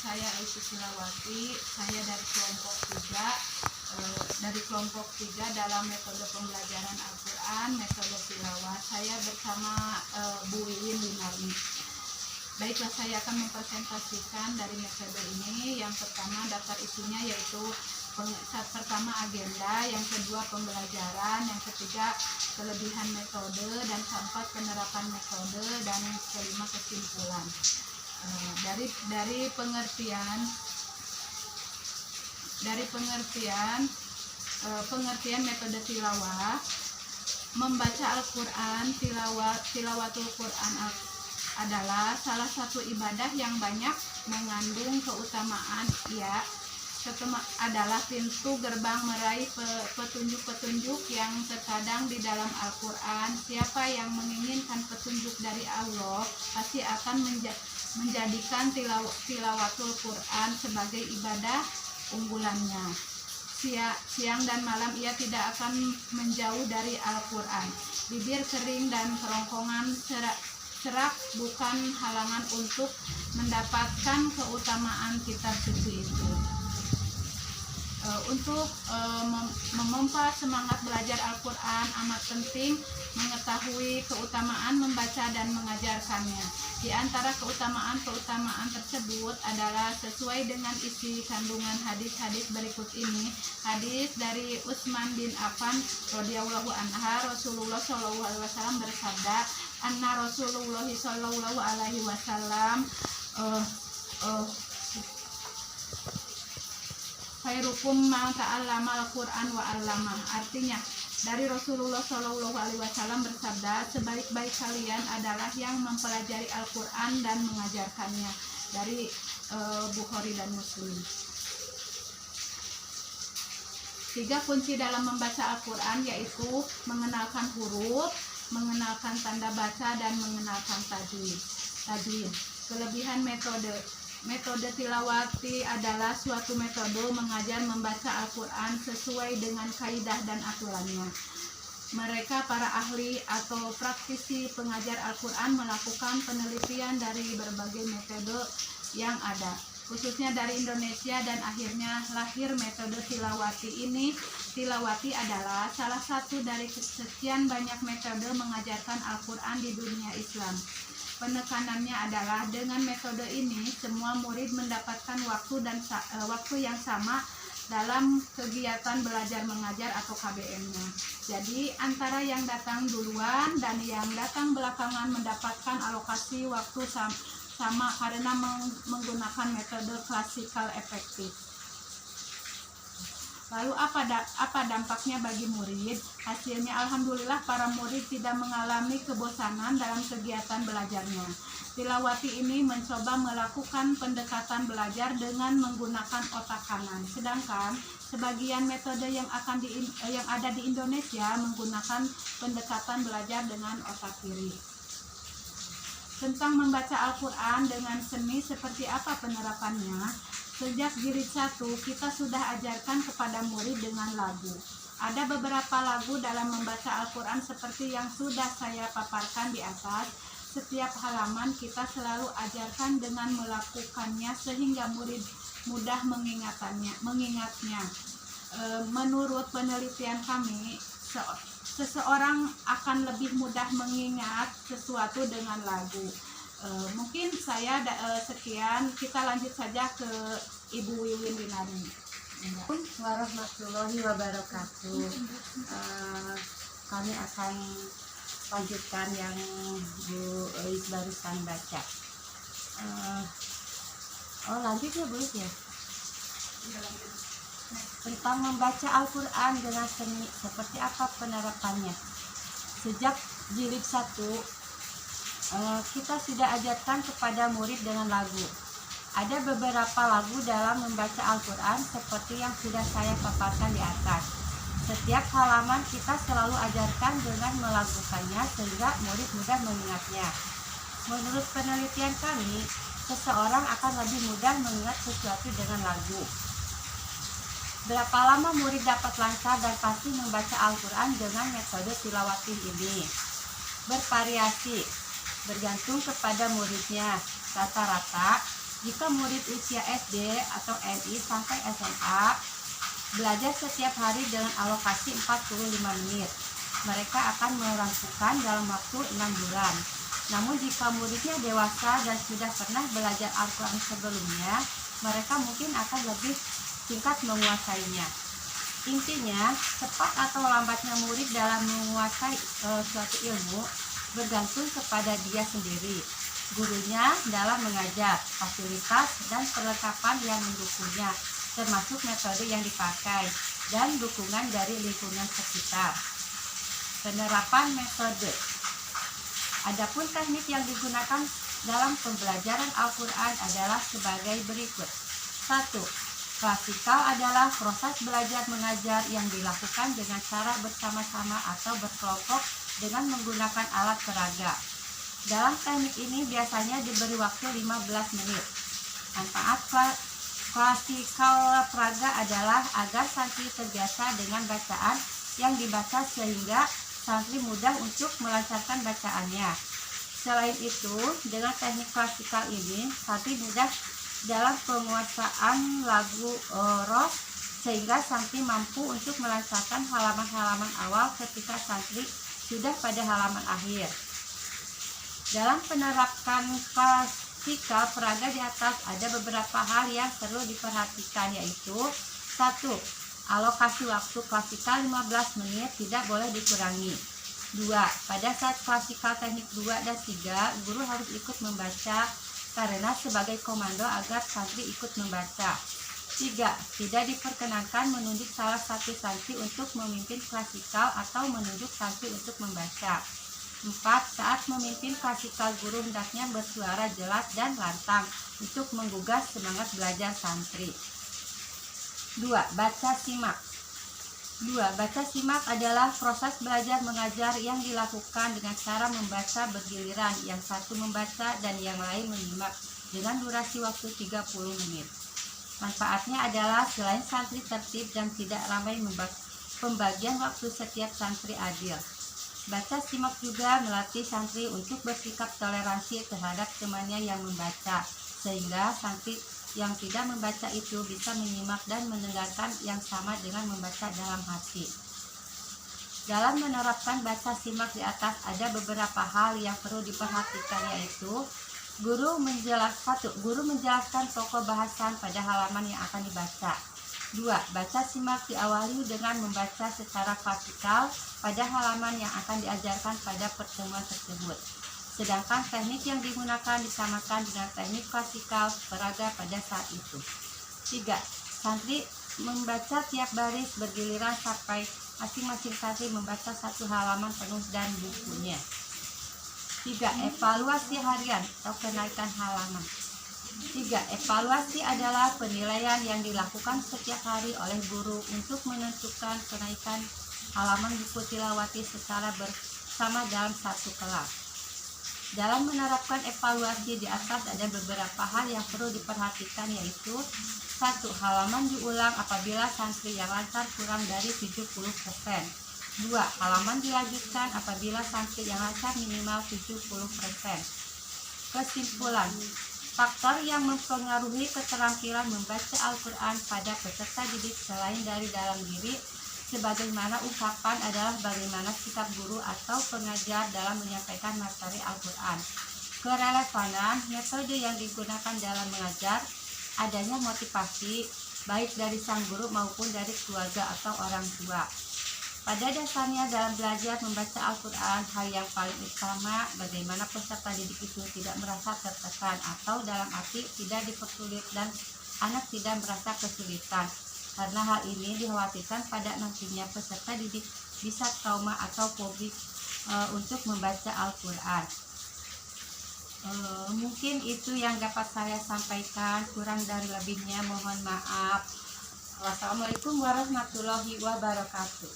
saya Aisyah Silawati, saya dari kelompok 3 dalam metode pembelajaran Al-Quran, metode tilawah. Saya bersama Bu Wiwin Winarni. Baiklah, saya akan mempresentasikan dari metode ini. Yang pertama daftar isinya yaitu pertama agenda, yang kedua pembelajaran, yang ketiga kelebihan metode, dan keempat penerapan metode, dan kelima kesimpulan. Dari pengertian metode tilawah, membaca Al-Quran, tilawatul Quran adalah salah satu ibadah yang banyak mengandung keutamaan. Adalah pintu gerbang meraih petunjuk-petunjuk yang terkadang di dalam Al-Quran. Siapa yang menginginkan petunjuk dari Allah pasti akan menjadikan tilawatul Quran sebagai ibadah unggulannya. Siang dan malam ia tidak akan menjauh dari Al-Quran. Bibir kering dan kerongkongan serak bukan halangan untuk mendapatkan keutamaan kitab suci itu. Untuk memompa semangat belajar Al-Quran amat penting mengetahui keutamaan membaca dan mengajarkannya. Di antara keutamaan tersebut adalah sesuai dengan isi kandungan hadis-hadis berikut ini. Hadis dari Utsman bin Affan radhiyallahu anha, Rasulullah shallallahu alaihi wasallam bersabda, anna Rasulullah shallallahu alaihi wasallam khairukum ma ta'allama al-Quran wa 'allamah. Artinya, dari Rasulullah Shallallahu alaihi wasallam bersabda, sebaik-baik kalian adalah yang mempelajari Al-Quran dan mengajarkannya. Dari Bukhari dan Muslim. 3 kunci dalam membaca Al-Quran yaitu mengenalkan huruf, mengenalkan tanda baca, dan mengenalkan tajwid. Kelebihan Metode tilawati adalah suatu metode mengajar membaca Al-Quran sesuai dengan kaidah dan aturannya. Mereka para ahli atau praktisi pengajar Al-Quran melakukan penelitian dari berbagai metode yang ada, khususnya dari Indonesia, dan akhirnya lahir metode tilawati ini. Tilawati adalah salah satu dari sekian banyak metode mengajarkan Al-Quran di dunia Islam. Penekanannya adalah dengan metode ini semua murid mendapatkan waktu yang sama dalam kegiatan belajar mengajar atau KBM-nya. Jadi antara yang datang duluan dan yang datang belakangan mendapatkan alokasi waktu sama karena menggunakan metode klasikal efektif. Lalu apa dampaknya bagi murid? Hasilnya alhamdulillah para murid tidak mengalami kebosanan dalam kegiatan belajarnya. Tilawati ini mencoba melakukan pendekatan belajar dengan menggunakan otak kanan, sedangkan sebagian metode yang ada di Indonesia menggunakan pendekatan belajar dengan otak kiri. Tentang membaca Al-Quran dengan seni, seperti apa penerapannya? Sejak jilid 1 kita sudah ajarkan kepada murid dengan lagu. Ada beberapa lagu dalam membaca Al-Quran seperti yang sudah saya paparkan di atas. Setiap halaman kita selalu ajarkan dengan melakukannya sehingga murid mudah mengingatnya. Menurut penelitian kami, seseorang akan lebih mudah mengingat sesuatu dengan lagu. Mungkin saya sekian, kita lanjut saja ke Ibu Wiwin Winarni. Warahmatullahi wabarakatuh. Kami akan lanjutkan yang Bu Eis barusan baca. Lanjut ya Bu Eis ya. Tentang membaca Al-Quran dengan seni, seperti apa penerapannya? Sejak jilid 1 kita sudah ajarkan kepada murid dengan lagu. Ada beberapa lagu dalam membaca Al-Quran seperti yang sudah saya paparkan di atas. Setiap halaman kita selalu ajarkan dengan melakukannya sehingga murid mudah mengingatnya. Menurut penelitian kami, seseorang akan lebih mudah mengingat sesuatu dengan lagu. Berapa lama murid dapat lancar dan pasti membaca Al-Quran dengan metode tilawati ini? Bervariasi, bergantung kepada muridnya. Rata-rata Jika murid usia SD atau MI sampai SMA belajar setiap hari dengan alokasi 45 menit, mereka akan merampungkan dalam waktu 6 bulan. Namun jika muridnya dewasa dan sudah pernah belajar Al-Quran sebelumnya, mereka mungkin akan lebih singkat menguasainya. Intinya, cepat atau lambatnya murid dalam menguasai suatu ilmu bergantung kepada dia sendiri, gurunya dalam mengajar, fasilitas dan perlengkapan yang mendukungnya, termasuk metode yang dipakai, dan dukungan dari lingkungan sekitar. Penerapan metode. Adapun teknik yang digunakan dalam pembelajaran Al-Quran adalah sebagai berikut. 1. Klasikal adalah proses belajar mengajar yang dilakukan dengan cara bersama-sama atau berkelompok dengan menggunakan alat peraga. Dalam teknik ini biasanya diberi waktu 15 menit. Manfaat klasikal peraga adalah agar santri terbiasa dengan bacaan yang dibaca sehingga santri mudah untuk melancarkan bacaannya. Selain itu, dengan teknik klasikal ini, santri mudah dalam penguasaan lagu roh sehingga santri mampu untuk melancarkan halaman-halaman awal ketika santri sudah pada halaman akhir. Dalam penerapkan klasikal peraga di atas ada beberapa hal yang perlu diperhatikan, yaitu 1. Alokasi waktu klasikal 15 menit tidak boleh dikurangi. 2. Pada saat klasikal teknik 2 dan 3, guru harus ikut membaca karena sebagai komando agar santri ikut membaca. 3. Tidak diperkenankan menunjuk salah satu santri untuk memimpin klasikal atau menunjuk santri untuk membaca. 4. Saat memimpin klasikal, guru hendaknya bersuara jelas dan lantang untuk menggugah semangat belajar santri. 2. Baca simak. 2. Baca simak adalah proses belajar mengajar yang dilakukan dengan cara membaca bergiliran, yang satu membaca dan yang lain menyimak dengan durasi waktu 30 menit. Manfaatnya adalah selain santri tertib dan tidak ramai, pembagian waktu setiap santri adil. Baca simak juga melatih santri untuk bersikap toleransi terhadap temannya yang membaca, sehingga santri yang tidak membaca itu bisa menyimak dan mendengarkan yang sama dengan membaca dalam hati. Dalam menerapkan baca simak di atas ada beberapa hal yang perlu diperhatikan, yaitu guru menjelaskan pokok bahasan pada halaman yang akan dibaca. 2. Baca simak diawali dengan membaca secara klasikal pada halaman yang akan diajarkan pada pertemuan tersebut. Sedangkan teknik yang digunakan disamakan dengan teknik klasikal peraga pada saat itu. 3. Santri membaca tiap baris bergiliran sampai masing-masing santri membaca satu halaman penuh dan bukunya. 3. Evaluasi harian atau kenaikan halaman. 3. Evaluasi adalah penilaian yang dilakukan setiap hari oleh guru untuk menentukan kenaikan halaman buku tilawati secara bersama dalam satu kelas. Dalam menerapkan evaluasi di atas ada beberapa hal yang perlu diperhatikan, yaitu 1. Halaman diulang apabila santri yang lancar kurang dari 70%. 2. Halaman dilanjutkan apabila santri yang lancar minimal 70%. Kesimpulan, faktor yang mempengaruhi keterampilan membaca Al-Quran pada peserta didik selain dari dalam diri sebagaimana ungkapan adalah bagaimana sikap guru atau pengajar dalam menyampaikan materi Al-Quran. Kerelevanan metode yang digunakan dalam mengajar, adanya motivasi baik dari sang guru maupun dari keluarga atau orang tua. Pada dasarnya dalam belajar membaca Al-Quran, hal yang paling utama bagaimana peserta didik itu tidak merasa tertekan atau dalam arti tidak dipersulit dan anak tidak merasa kesulitan. Karena hal ini dikhawatirkan pada nantinya peserta didik bisa trauma atau fobik untuk membaca Al-Quran. Mungkin itu yang dapat saya sampaikan, kurang dan lebihnya mohon maaf. Wassalamualaikum warahmatullahi wabarakatuh.